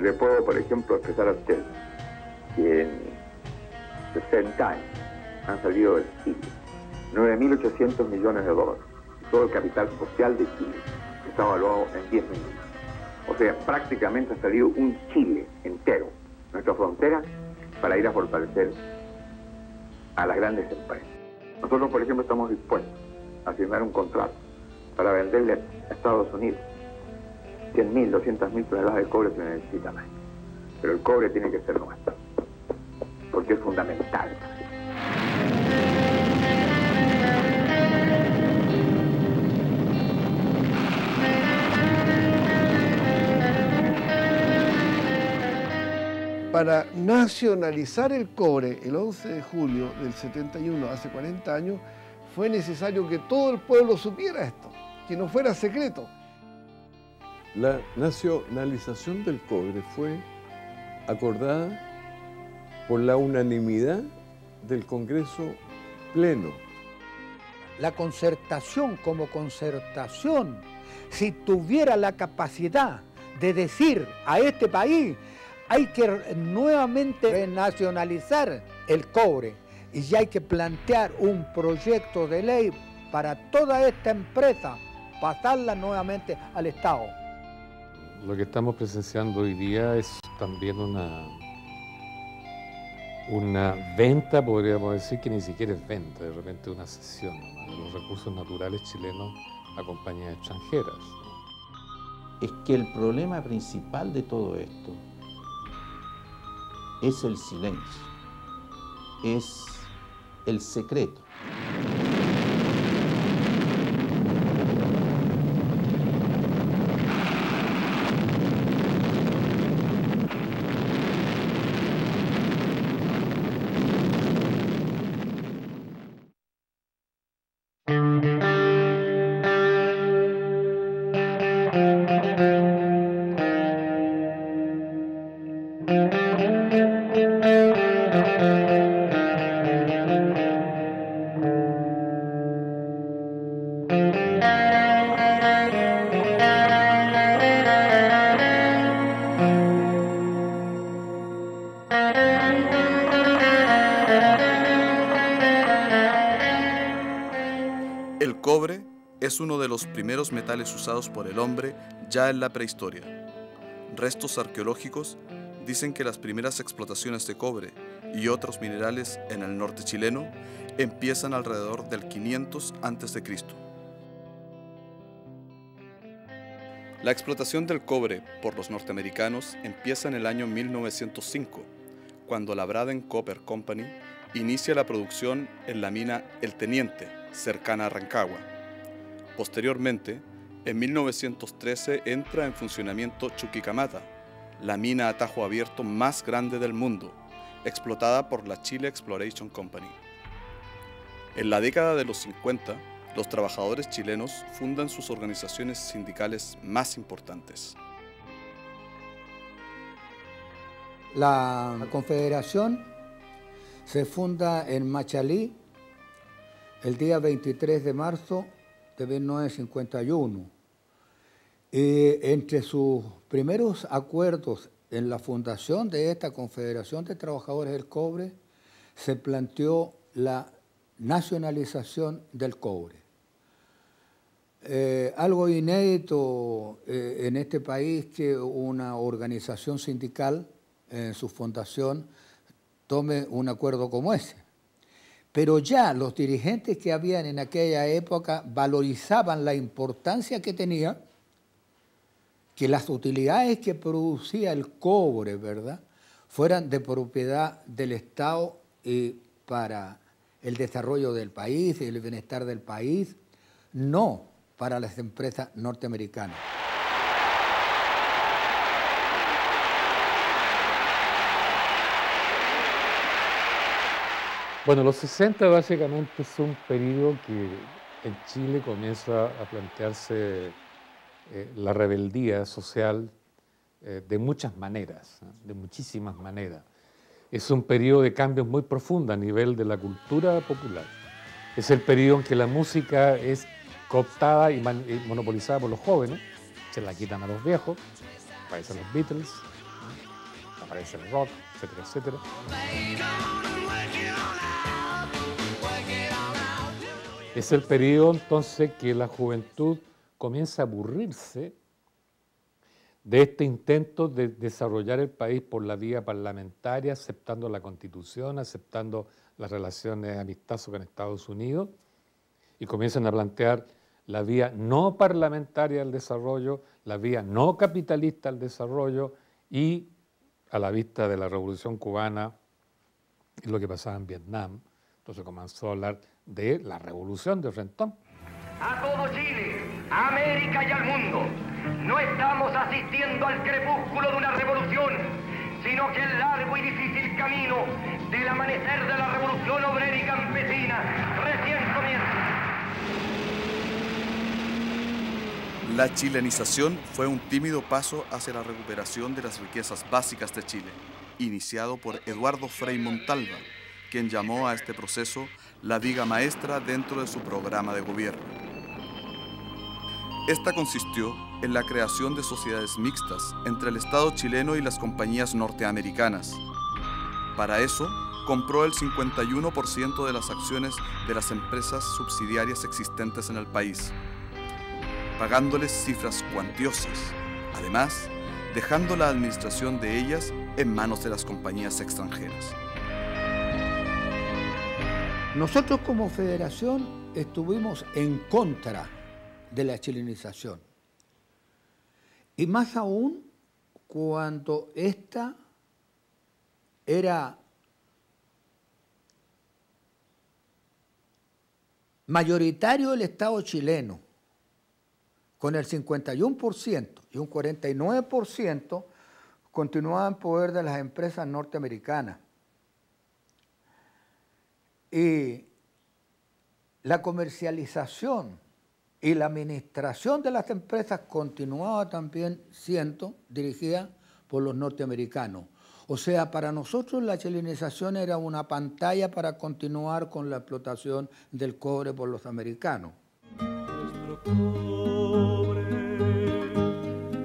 le puedo, por ejemplo, expresar a usted que en 60 años han salido del Chile 9.800 millones de dólares. Todo el capital social de Chile está evaluado en 10 millones. O sea, prácticamente ha salido un Chile entero, nuestra frontera, para ir a fortalecer a las grandes empresas. Nosotros, por ejemplo, estamos dispuestos a firmar un contrato para venderle a Estados Unidos 100.000, 200.000 toneladas de cobre que necesita más. Pero el cobre tiene que ser nuestro, porque es fundamental. Para nacionalizar el cobre el 11 de julio del 71, hace 40 años, fue necesario que todo el pueblo supiera esto, que no fuera secreto. La nacionalización del cobre fue acordada por la unanimidad del Congreso Pleno. La concertación como concertación, si tuviera la capacidad de decir a este país, hay que nuevamente renacionalizar el cobre y ya hay que plantear un proyecto de ley para toda esta empresa, pasarla nuevamente al Estado. Lo que estamos presenciando hoy día es también una venta, podríamos decir, que ni siquiera es venta, de repente una cesión nomás, de los recursos naturales chilenos a compañías extranjeras. Es que el problema principal de todo esto es el silencio, es el secreto. El cobre es uno de los primeros metales usados por el hombre ya en la prehistoria. Restos arqueológicos dicen que las primeras explotaciones de cobre y otros minerales en el norte chileno empiezan alrededor del 500 a.C. La explotación del cobre por los norteamericanos empieza en el año 1905, cuando la Braden Copper Company inicia la producción en la mina El Teniente, cercana a Rancagua. Posteriormente, en 1913 entra en funcionamiento Chuquicamata, la mina a tajo abierto más grande del mundo, explotada por la Chile Exploration Company. En la década de los 50, los trabajadores chilenos fundan sus organizaciones sindicales más importantes. La Confederación se funda en Machalí el día 23 de marzo de 1951. Entre sus primeros acuerdos en la fundación de esta Confederación de Trabajadores del Cobre se planteó la nacionalización del cobre. Algo inédito en este país que una organización sindical en su fundación tome un acuerdo como ese. Pero ya los dirigentes que habían en aquella época valorizaban la importancia que tenía que las utilidades que producía el cobre, ¿verdad?, fueran de propiedad del Estado y para el desarrollo del país y el bienestar del país, no para las empresas norteamericanas. Bueno, los 60 básicamente es un periodo que en Chile comienza a plantearse la rebeldía social de muchas maneras, de muchísimas maneras. Es un periodo de cambios muy profundo a nivel de la cultura popular. Es el periodo en que la música es cooptada y monopolizada por los jóvenes, se la quitan a los viejos, parecen los Beatles, aparece el rock, etcétera, etcétera. Es el periodo entonces que la juventud comienza a aburrirse de este intento de desarrollar el país por la vía parlamentaria, aceptando la Constitución, aceptando las relaciones amistosas con Estados Unidos, y comienzan a plantear la vía no parlamentaria del desarrollo, la vía no capitalista del desarrollo, y a la vista de la Revolución Cubana y lo que pasaba en Vietnam, entonces comenzó a hablar de la revolución de Rentón. A todo Chile, a América y al mundo, no estamos asistiendo al crepúsculo de una revolución, sino que el largo y difícil camino del amanecer de la revolución obrera y campesina recién comienza. La chilenización fue un tímido paso hacia la recuperación de las riquezas básicas de Chile, iniciado por Eduardo Frei Montalva, quien llamó a este proceso la viga maestra dentro de su programa de gobierno. Esta consistió en la creación de sociedades mixtas entre el Estado chileno y las compañías norteamericanas. Para eso, compró el 51% de las acciones de las empresas subsidiarias existentes en el país, pagándoles cifras cuantiosas, además dejando la administración de ellas en manos de las compañías extranjeras. Nosotros como federación estuvimos en contra de la chilenización, y más aún cuando esta era mayoritario el Estado chileno, con el 51%, y un 49% continuaba en poder de las empresas norteamericanas. Y la comercialización y la administración de las empresas continuaba también siendo dirigida por los norteamericanos. O sea, para nosotros la chilenización era una pantalla para continuar con la explotación del cobre por los americanos. Nuestro cobre,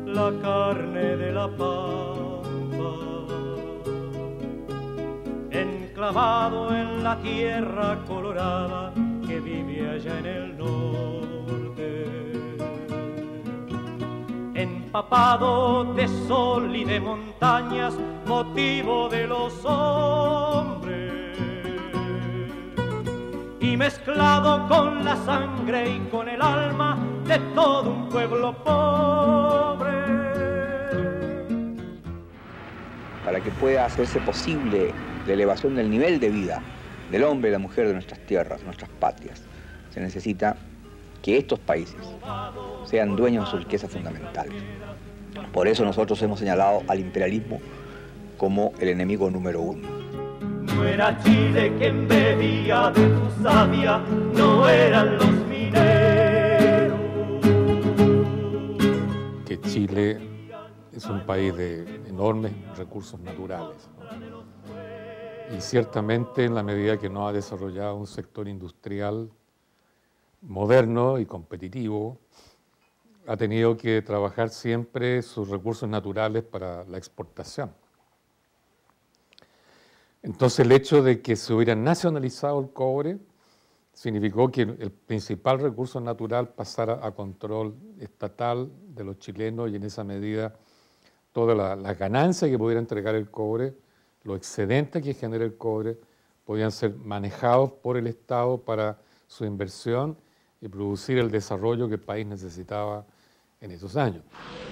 la carne de la pampa, enclavado en la tierra colorada que vive allá en el norte, empapado de sol y de montañas, motivo de los hombres, y mezclado con la sangre y con el alma de todo un pueblo pobre. Para que pueda hacerse posible la elevación del nivel de vida del hombre y la mujer de nuestras tierras, nuestras patrias, se necesita que estos países sean dueños de sus riquezas fundamentales. Por eso nosotros hemos señalado al imperialismo como el enemigo número uno. No era Chile quien bebía de tu savia, no eran los mineros. Que Chile es un país de enormes recursos naturales, ¿no? Y ciertamente en la medida que no ha desarrollado un sector industrial moderno y competitivo, ha tenido que trabajar siempre sus recursos naturales para la exportación. Entonces el hecho de que se hubiera nacionalizado el cobre significó que el principal recurso natural pasara a control estatal de los chilenos, y en esa medida todas las ganancias que pudiera entregar el cobre, los excedentes que genera el cobre, podían ser manejados por el Estado para su inversión y producir el desarrollo que el país necesitaba en esos años.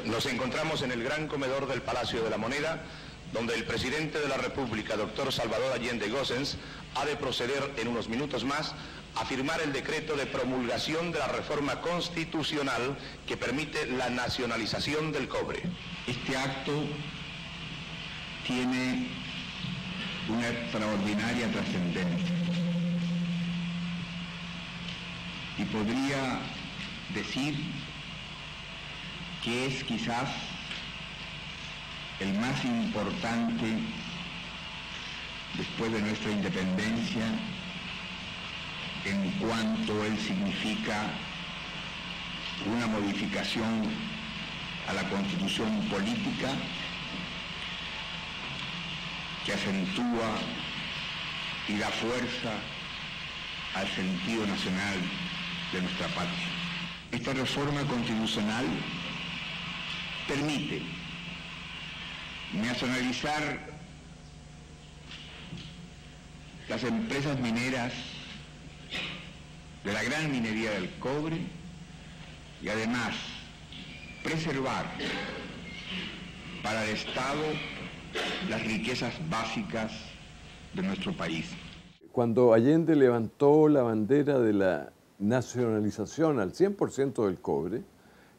Nos encontramos en el gran comedor del Palacio de la Moneda, donde el presidente de la República, doctor Salvador Allende Gossens, ha de proceder en unos minutos más a firmar el decreto de promulgación de la reforma constitucional que permite la nacionalización del cobre. Este acto tiene una extraordinaria trascendencia y podría decir que es quizás el más importante después de nuestra independencia en cuanto él significa una modificación a la Constitución política que acentúa y da fuerza al sentido nacional de nuestra patria. Esta reforma constitucional permite nacionalizar las empresas mineras de la gran minería del cobre y además preservar para el Estado las riquezas básicas de nuestro país. Cuando Allende levantó la bandera de la nacionalización al 100% del cobre,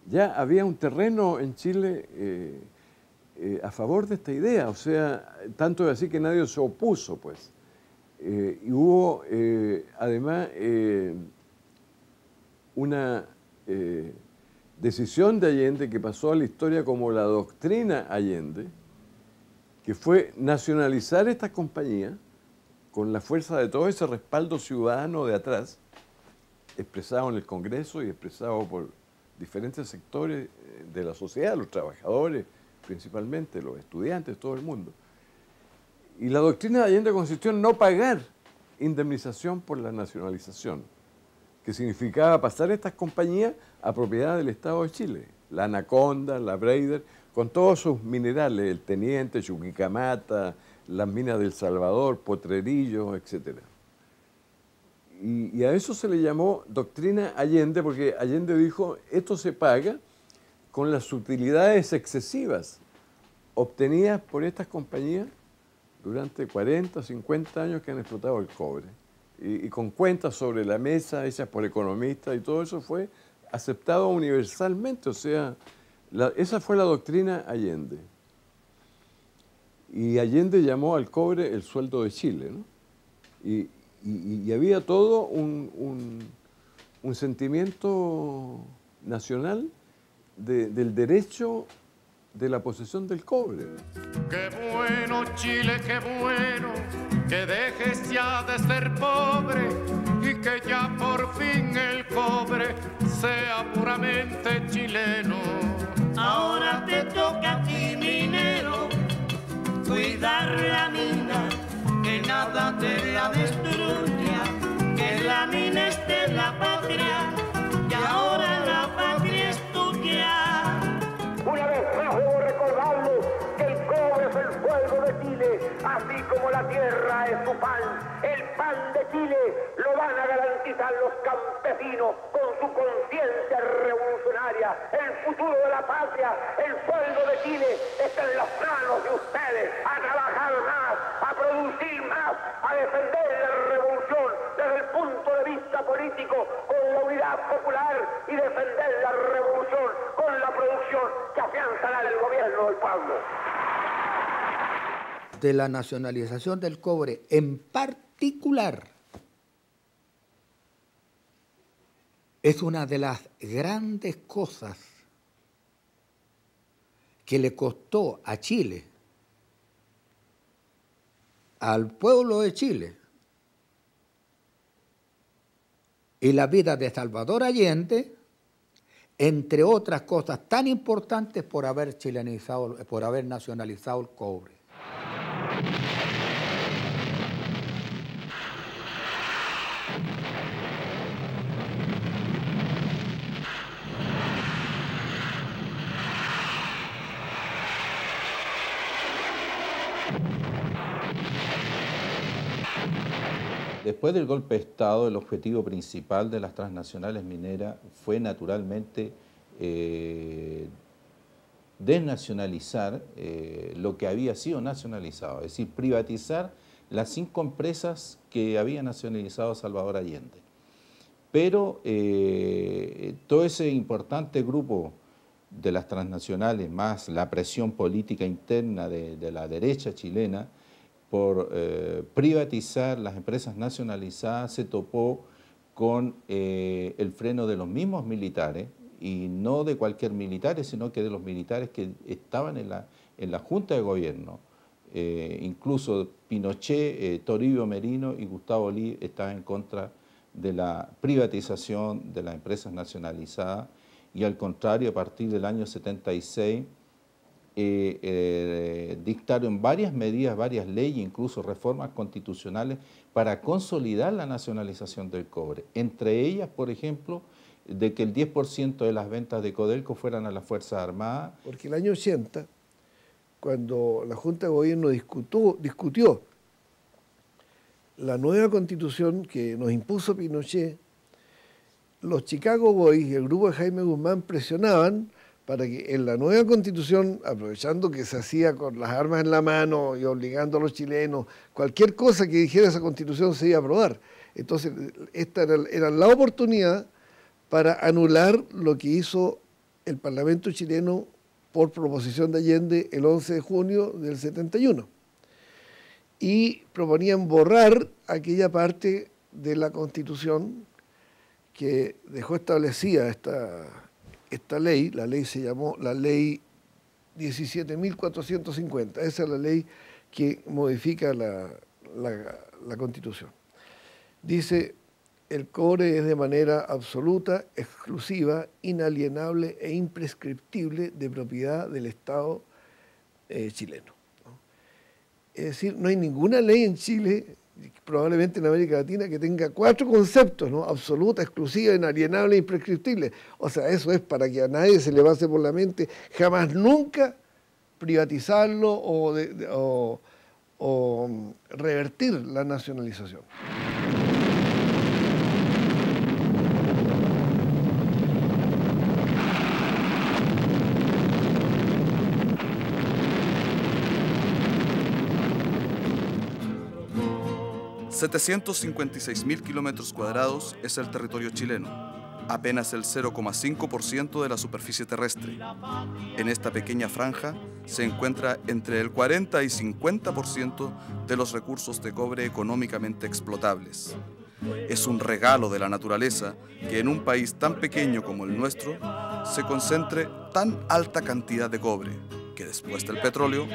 ya había un terreno en Chile a favor de esta idea, o sea, tanto es así que nadie se opuso, pues. Y hubo además una decisión de Allende que pasó a la historia como la doctrina Allende, que fue nacionalizar estas compañías con la fuerza de todo ese respaldo ciudadano de atrás, expresado en el Congreso y expresado por diferentes sectores de la sociedad, los trabajadores principalmente, los estudiantes, todo el mundo. Y la doctrina de Allende consistió en no pagar indemnización por la nacionalización, que significaba pasar estas compañías a propiedad del Estado de Chile. La Anaconda, la Breider, con todos sus minerales, el Teniente, Chuquicamata, las minas del Salvador, Potrerillos, etc. Y a eso se le llamó doctrina Allende, porque Allende dijo, esto se paga con las utilidades excesivas obtenidas por estas compañías durante 40, 50 años que han explotado el cobre. Y con cuentas sobre la mesa, hechas por economistas, y todo eso fue aceptado universalmente. O sea, esa fue la doctrina Allende. Y Allende llamó al cobre el sueldo de Chile, ¿no? Y había todo un sentimiento nacional del derecho de la posesión del cobre. Qué bueno, Chile, qué bueno, que dejes ya de ser pobre y que ya por fin el cobre sea puramente chileno. Ahora te toca a ti, minero, cuidar la mina, que nada te la destruya, que la mina es de la patria, y ahora la patria es tuya. Una vez más debo recordarles que el cobre es el fuego de Chile, así como la tierra es su pan. El pan de Chile lo van a garantizar los campesinos con su conciencia revolucionaria. El futuro de la patria, el sueldo de Chile está en las manos de ustedes. A trabajar más, a producir más, a defender la revolución desde el punto de vista político con la unidad popular y defender la revolución con la producción que afianzará el gobierno del pueblo. De la nacionalización del cobre en particular es una de las grandes cosas que le costó a Chile, al pueblo de Chile, y la vida de Salvador Allende, entre otras cosas tan importantes por haber nacionalizado el cobre. Después del golpe de Estado, el objetivo principal de las transnacionales mineras fue naturalmente desnacionalizar lo que había sido nacionalizado, es decir, privatizar las 5 empresas que había nacionalizado Salvador Allende. Pero todo ese importante grupo de las transnacionales, más la presión política interna de la derecha chilena, por privatizar las empresas nacionalizadas, se topó con el freno de los mismos militares, y no de cualquier militar, sino que de los militares que estaban en la Junta de Gobierno. Incluso Pinochet, Toribio Merino y Gustavo Olí estaban en contra de la privatización de las empresas nacionalizadas, y al contrario, a partir del año 76, dictaron varias medidas, varias leyes, incluso reformas constitucionales para consolidar la nacionalización del cobre. Entre ellas, por ejemplo, de que el 10% de las ventas de Codelco fueran a las Fuerzas Armadas. Porque el año 80, cuando la Junta de Gobierno discutió la nueva constitución que nos impuso Pinochet, los Chicago Boys y el grupo de Jaime Guzmán presionaban para que en la nueva constitución, aprovechando que se hacía con las armas en la mano y obligando a los chilenos, cualquier cosa que dijera esa constitución se iba a aprobar. Entonces, esta era la oportunidad para anular lo que hizo el Parlamento chileno por proposición de Allende el 11 de junio del 71. Y proponían borrar aquella parte de la Constitución que dejó establecida esta ley. La ley se llamó la Ley 17.450. Esa es la ley que modifica la Constitución. Dice: el cobre es de manera absoluta, exclusiva, inalienable e imprescriptible de propiedad del Estado chileno. Es decir, no hay ninguna ley en Chile, probablemente en América Latina, que tenga 4 conceptos, ¿no? Absoluta, exclusiva, inalienable e imprescriptible. O sea, eso es para que a nadie se le pase por la mente jamás nunca privatizarlo o revertir la nacionalización. ...756.000 kilómetros cuadrados es el territorio chileno, apenas el 0,5% de la superficie terrestre. En esta pequeña franja se encuentra entre el 40 y 50% de los recursos de cobre económicamente explotables. Es un regalo de la naturaleza que en un país tan pequeño como el nuestro se concentre tan alta cantidad de cobre, que después del petróleo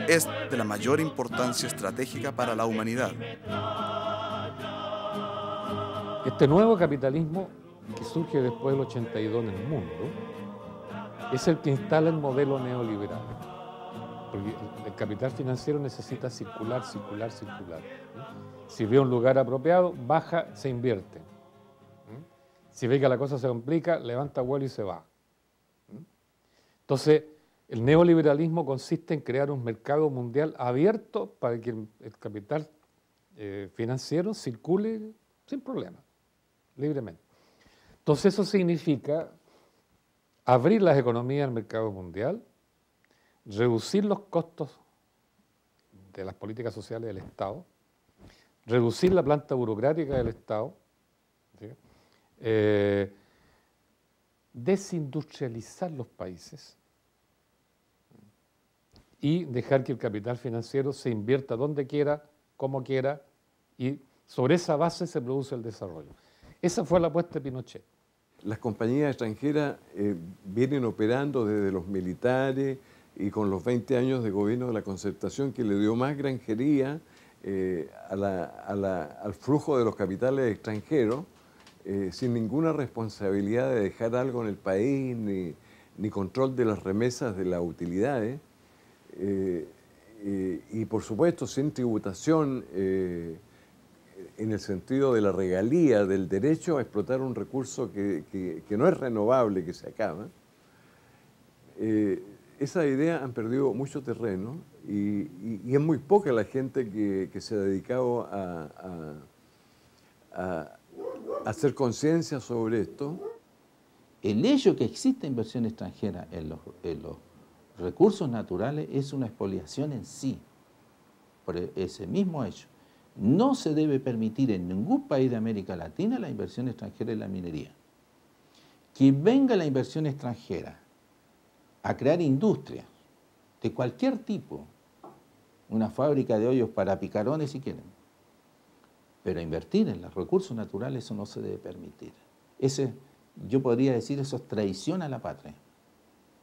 es de la mayor importancia estratégica para la humanidad. Este nuevo capitalismo que surge después del 82 en el mundo es el que instala el modelo neoliberal. Porque el capital financiero necesita circular. Si ve un lugar apropiado, baja, se invierte. Si ve que la cosa se complica, levanta vuelo y se va. Entonces, el neoliberalismo consiste en crear un mercado mundial abierto para que el capital financiero circule sin problema, libremente. Entonces eso significa abrir las economías al mercado mundial, reducir los costos de las políticas sociales del Estado, reducir la planta burocrática del Estado, ¿sí? Desindustrializar los países y dejar que el capital financiero se invierta donde quiera, como quiera, y sobre esa base se produce el desarrollo. Esa fue la apuesta de Pinochet. Las compañías extranjeras vienen operando desde los militares y con los 20 años de gobierno de la Concertación, que le dio más granjería al flujo de los capitales extranjeros, sin ninguna responsabilidad de dejar algo en el país, ni control de las remesas de las utilidades, y por supuesto sin tributación en el sentido de la regalía, del derecho a explotar un recurso que no es renovable, que se acaba. Esas ideas han perdido mucho terreno y es muy poca la gente que se ha dedicado a hacer conciencia sobre esto. El hecho que exista inversión extranjera en los recursos naturales es una expoliación en sí, por ese mismo hecho. No se debe permitir en ningún país de América Latina la inversión extranjera en la minería. Que venga la inversión extranjera a crear industrias de cualquier tipo, una fábrica de hoyos para picarones si quieren, pero invertir en los recursos naturales, eso no se debe permitir. Yo podría decir, eso es traición a la patria.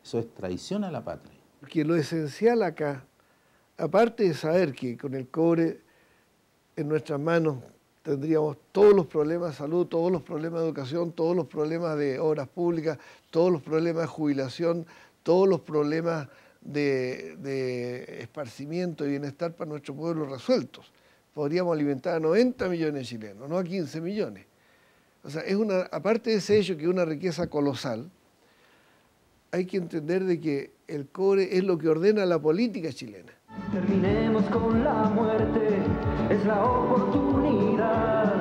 Eso es traición a la patria. Porque lo esencial acá, aparte de saber que con el cobre en nuestras manos tendríamos todos los problemas de salud, todos los problemas de educación, todos los problemas de obras públicas, todos los problemas de jubilación, todos los problemas de esparcimiento y bienestar para nuestro pueblo resueltos. Podríamos alimentar a 90 millones de chilenos, no a 15 millones. O sea, aparte de ese hecho que es una riqueza colosal, hay que entender de que el cobre es lo que ordena la política chilena. Terminemos con la muerte, es la oportunidad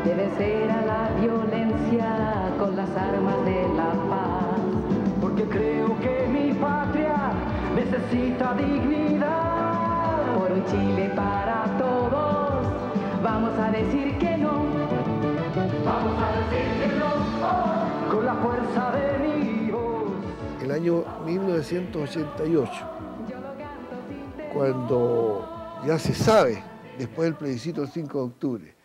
de vencer a la violencia con las armas de la paz. Porque creo que mi patria necesita dignidad. Por un Chile para todos, vamos a decir que no. Vamos a decir que no, oh, con la fuerza de mi voz. El año 1988, cuando ya se sabe, después del plebiscito del 5 de octubre,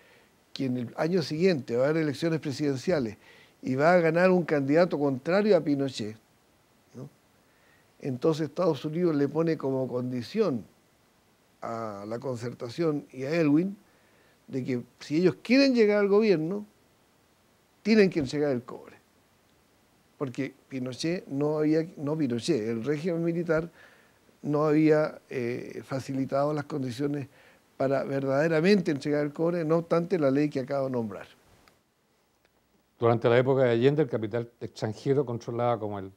que en el año siguiente va a haber elecciones presidenciales y va a ganar un candidato contrario a Pinochet, ¿no? Entonces Estados Unidos le pone como condición a la Concertación y a Elwin de que si ellos quieren llegar al gobierno, tienen que entregar el cobre. Porque Pinochet el régimen militar no había facilitado las condiciones para verdaderamente entregar el cobre, no obstante la ley que acabo de nombrar. Durante la época de Allende, el capital extranjero controlaba como el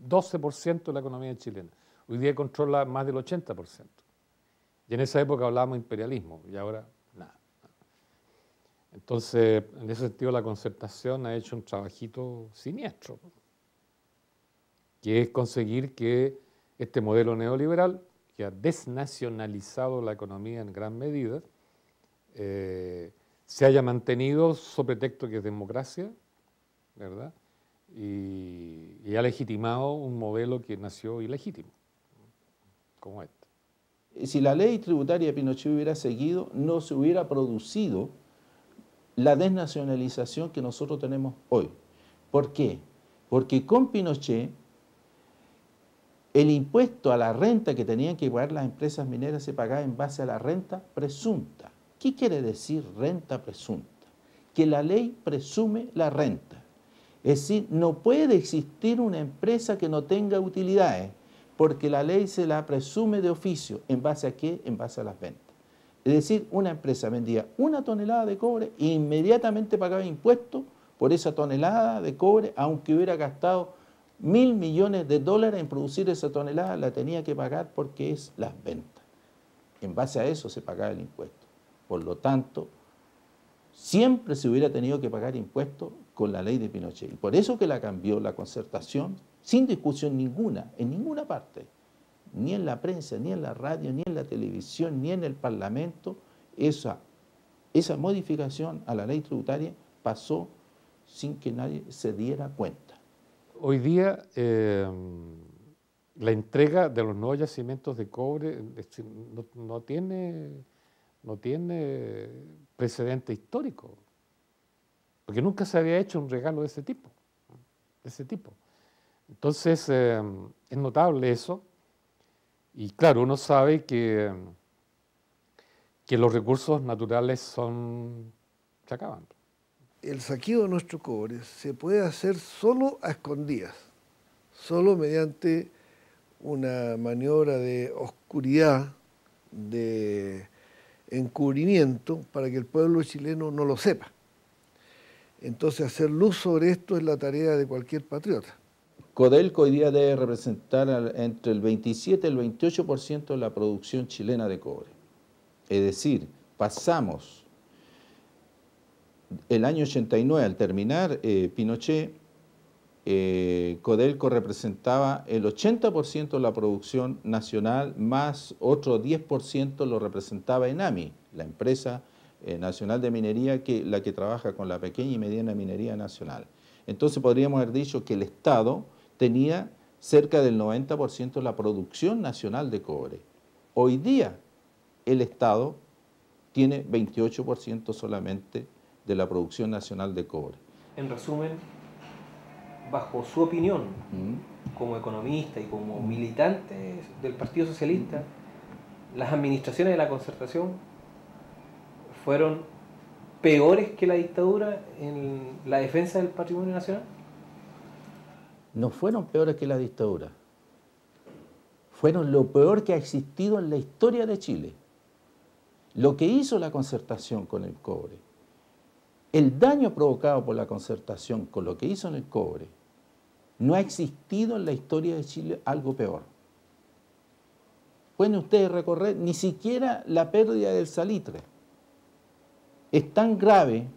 12% de la economía chilena. Hoy día controla más del 80%. Y en esa época hablábamos de imperialismo, y ahora nada. Entonces, en ese sentido, la Concertación ha hecho un trabajito siniestro, que es conseguir que este modelo neoliberal, que ha desnacionalizado la economía en gran medida, se haya mantenido sobre pretexto que es democracia, ¿verdad? Y ha legitimado un modelo que nació ilegítimo, como este. Si la ley tributaria de Pinochet hubiera seguido, no se hubiera producido la desnacionalización que nosotros tenemos hoy. ¿Por qué? Porque con Pinochet el impuesto a la renta que tenían que pagar las empresas mineras se pagaba en base a la renta presunta. ¿Qué quiere decir renta presunta? Que la ley presume la renta. Es decir, no puede existir una empresa que no tenga utilidades, porque la ley se la presume de oficio. ¿En base a qué? En base a las ventas. Es decir, una empresa vendía 1 tonelada de cobre e inmediatamente pagaba impuestos por esa tonelada de cobre, aunque hubiera gastado $1.000 millones en producir esa tonelada, la tenía que pagar porque es las ventas. En base a eso se pagaba el impuesto. Por lo tanto, siempre se hubiera tenido que pagar impuestos con la ley de Pinochet. Y por eso que la cambió la Concertación, sin discusión ninguna, en ninguna parte, ni en la prensa, ni en la radio, ni en la televisión, ni en el Parlamento, esa modificación a la ley tributaria pasó sin que nadie se diera cuenta. Hoy día la entrega de los nuevos yacimientos de cobre no tiene precedente histórico, porque nunca se había hecho un regalo de ese tipo. Entonces es notable eso, y claro, uno sabe que los recursos naturales se acaban. El saqueo de nuestro cobre se puede hacer solo a escondidas, solo mediante una maniobra de oscuridad, de encubrimiento, para que el pueblo chileno no lo sepa. Entonces, hacer luz sobre esto es la tarea de cualquier patriota. Codelco hoy día debe representar entre el 27 y el 28% de la producción chilena de cobre. Es decir, pasamos el año 89, al terminar Pinochet, Codelco representaba el 80% de la producción nacional, más otro 10% lo representaba ENAMI, la empresa nacional de minería, la que trabaja con la pequeña y mediana minería nacional. Entonces podríamos haber dicho que el Estado tenía cerca del 90% de la producción nacional de cobre. Hoy día el Estado tiene 28% solamente de la producción nacional de cobre. En resumen, bajo su opinión, como economista y como militante del Partido Socialista, las administraciones de la Concertación fueron peores que la dictadura en la defensa del patrimonio nacional. No fueron peores que la dictadura. fueron lo peor que ha existido en la historia de Chile. Lo que hizo la Concertación con el cobre, el daño provocado por la Concertación con lo que hizo en el cobre, no ha existido en la historia de Chile algo peor. Pueden ustedes recorrer ni siquiera la pérdida del salitre. Es tan grave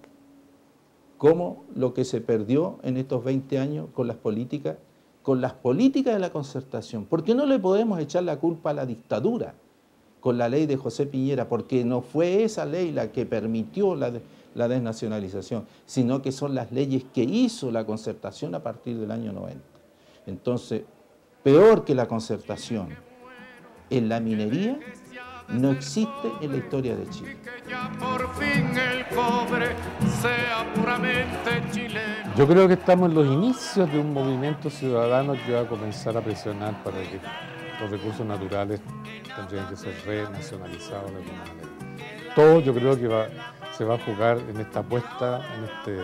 como lo que se perdió en estos 20 años con las políticas de la Concertación. Porque no le podemos echar la culpa a la dictadura con la ley de José Piñera, porque no fue esa ley la que permitió la desnacionalización, sino que son las leyes que hizo la Concertación a partir del año 90. Entonces, peor que la Concertación en la minería no existe en la historia de Chile. Yo creo que estamos en los inicios de un movimiento ciudadano que va a comenzar a presionar para que los recursos naturales tendrían que ser renacionalizados de alguna manera. Todo yo creo que se va a jugar en esta apuesta, en este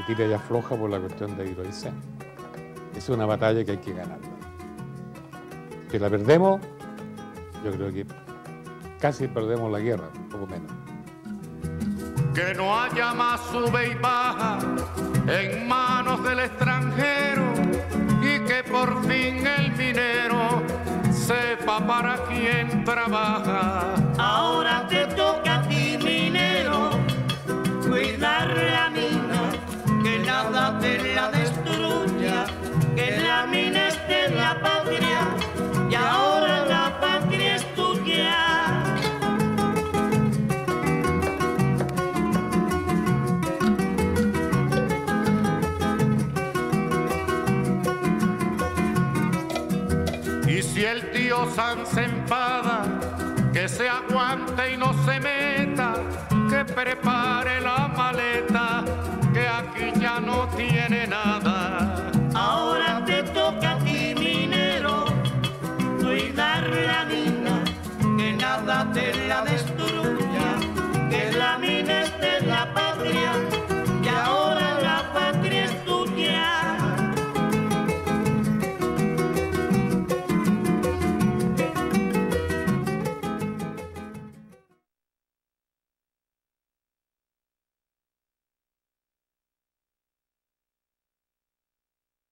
tira y afloja por la cuestión de Hidroicén. Es una batalla que hay que ganarla. Que la perdemos, yo creo que casi perdemos la guerra, un poco menos. Que no haya más sube y baja en manos del extranjero y que por fin el minero sepa para quién trabaja. Ahora te toca a ti, minero, cuidar la mina, que nada te la destruya, que la mina es de la patria y ahora la patria es tuya. Y si el tío San se enfada, que se aguante y no se meta, que prepare la maleta, que aquí ya no tiene nada. Ahora te toca